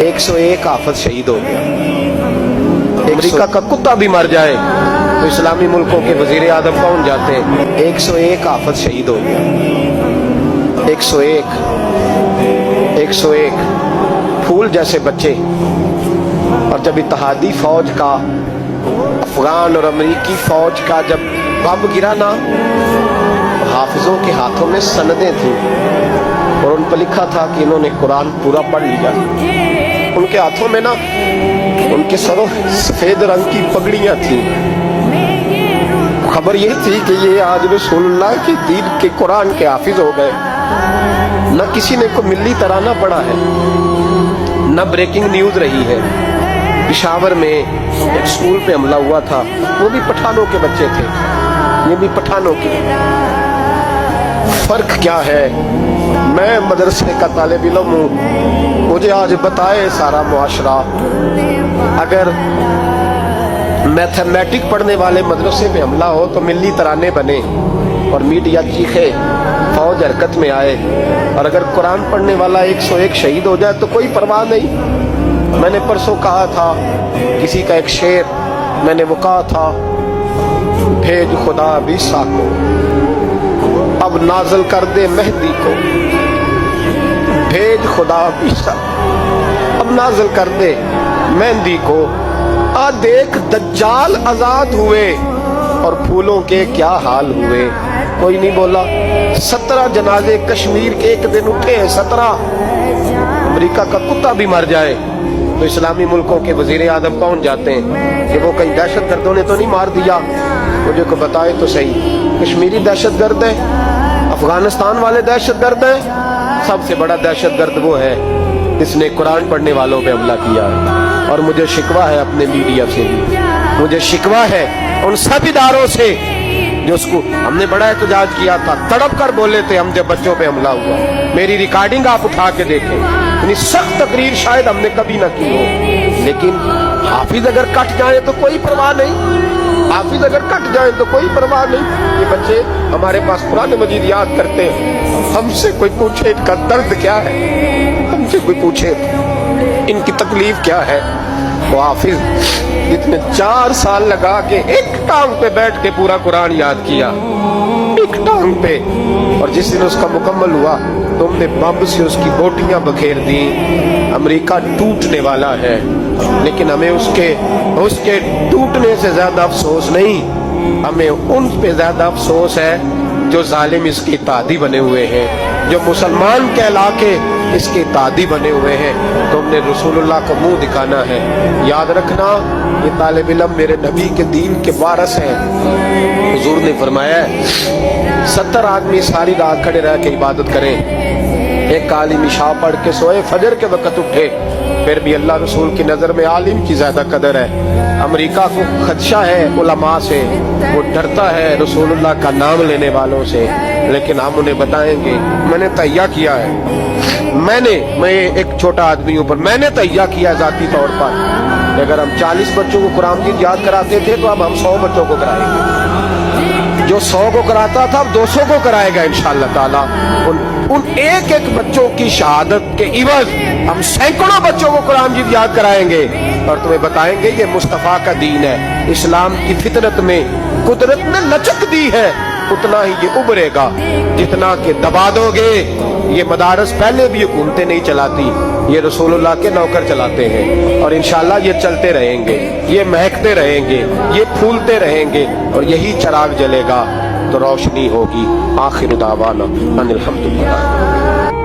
101 हाफिज शहीद हो गया। अमेरिका का कुत्ता भी मर जाए तो इस्लामी मुल्कों के वजीर आजम पहुंच जाते हैं। 101 हाफिज शहीद हो गया। 101 फूल जैसे बच्चे। और जब इत्तेहादी फौज का, अफगान और अमेरिकी फौज का जब बम गिरा ना, हाफिजों के हाथों में सनदें थी और उन पर लिखा था कि इन्होंने कुरान पूरा पढ़ लिया। उनके हाथों में ना, उनके सरों सफेद रंग की पगड़ियां थी। खबर यह थी कि ये आज रसूलुल्लाह की दीन के कुरान के हाफिज हो गए। न किसी ने को मिली तराना पड़ा है, न ब्रेकिंग न्यूज रही है। पेशावर में एक स्कूल पे हमला हुआ था, वो भी पठानों के बच्चे थे, ये भी पठानों के। फर्क क्या है? मैं मदरसे का तालिब इल्म हूँ, मुझे आज बताए सारा मुआशरा। अगर मैथमेटिक पढ़ने वाले मदरसे पे हमला हो तो मिली तराने बने और मीडिया चीखे, फौज हरकत में आए। और अगर कुरान पढ़ने वाला 101 शहीद हो जाए तो कोई परवाह नहीं। मैंने परसों कहा था किसी का एक शेर, मैंने वो कहा था, भेज खुदा बीसा को अब नाज़िल कर दे मेहदी को। भेज खुदा बीसा अब नाज़िल कर दे मेहंदी को। आ देख दज्जाल आजाद हुए और फूलों के क्या हाल हुए। कोई नहीं बोला। 17 जनाजे कश्मीर के एक दिन उठे हैं। 17। अमेरिका का कुत्ता भी मर जाए तो इस्लामी मुल्कों के वजीर आजम पहुंच जाते हैं कि वो कहीं दहशत गर्दों ने तो नहीं मार दिया। मुझे को बताए तो सही, कश्मीरी दहशत गर्द है, अफगानिस्तान वाले दहशत गर्द है, सबसे बड़ा दहशत गर्द वो है जिसने कुरान पढ़ने वालों पे हमला किया है। और मुझे शिकवा है अपने मीडिया से भी, मुझे शिकवा है उन सब इदारों से जो उसको हमने बड़ा एहतजाज किया था, तड़प कर बोले थे हम जब बच्चों पे हमला हुआ। मेरी रिकॉर्डिंग आप उठा के देखें, इतनी सख्त तकरीर शायद हमने कभी ना की हो। लेकिन हाफिज अगर कट जाए तो कोई परवाह नहीं, हाफिज अगर कट जाए तो कोई परवाह नहीं। ये बच्चे हमारे पास कुरान मजीद याद करते हैं, हमसे कोई पूछे इनका दर्द क्या है, हमसे कोई पूछे इनकी तकलीफ क्या है। वो हाफिज जितने 4 साल लगा के एक टांग पे बैठ के पूरा कुरान याद किया, एक टांग पे, और जिस दिन उसका मुकम्मल हुआ तुमने बम से उसकी बोटियां बखेर दी। अमेरिका टूटने वाला है, लेकिन हमें उसके टूटने से ज्यादा अफसोस नहीं, हमें उन पे ज्यादा अफसोस है जो जालिम इसके तादी बने हुए हैं, जो मुसलमान कहला के इसके तादी बने हुए हैं। तुमने रसूलुल्लाह को मुंह दिखाना है। याद रखना, ये तालिब इल्म मेरे नबी के दीन के वारस हैं। हुजूर ने फरमाया 70 आदमी सारी रात खड़े रह के इबादत करें, एक आलिम इशा पढ़ के सोए, फजर के वक्त उठे, फिर भी अल्लाह रसूल की नजर में आलिम की ज्यादा कदर है। अमेरिका को खदशा है उलमा से, वो डरता है रसूलुल्लाह का नाम लेने वालों से, लेकिन हम उन्हें बताएंगे। मैंने तैयार किया है, मैं एक छोटा आदमी हूं, पर मैंने तैयार किया जाती तौर पर अगर हम 40 बच्चों को कुरान की याद कराते थे तो अब हम 100 बच्चों को कराएंगे। जो 100 को कराता था अब 200 को कराएगा इंशाअल्लाह ताला। उन एक एक बच्चों की शहादत के इवज हम सैकड़ों बच्चों को कुरान की याद कराएंगे और तुम्हें बताएंगे ये मुस्तफा का दीन है। इस्लाम की फितरत में कुदरत ने लचक दी है, उतना ही ये उभरेगा जितना कि दबा दोगे। ये मदारस पहले भी हुकूमतें नहीं चलाती, ये रसूलुल्लाह के नौकर चलाते हैं और इंशाअल्लाह ये चलते रहेंगे, ये महकते रहेंगे, ये फूलते रहेंगे और यही चिराग जलेगा तो रोशनी होगी। आखिर दावाना अनिल हम्दुलिल्लाह।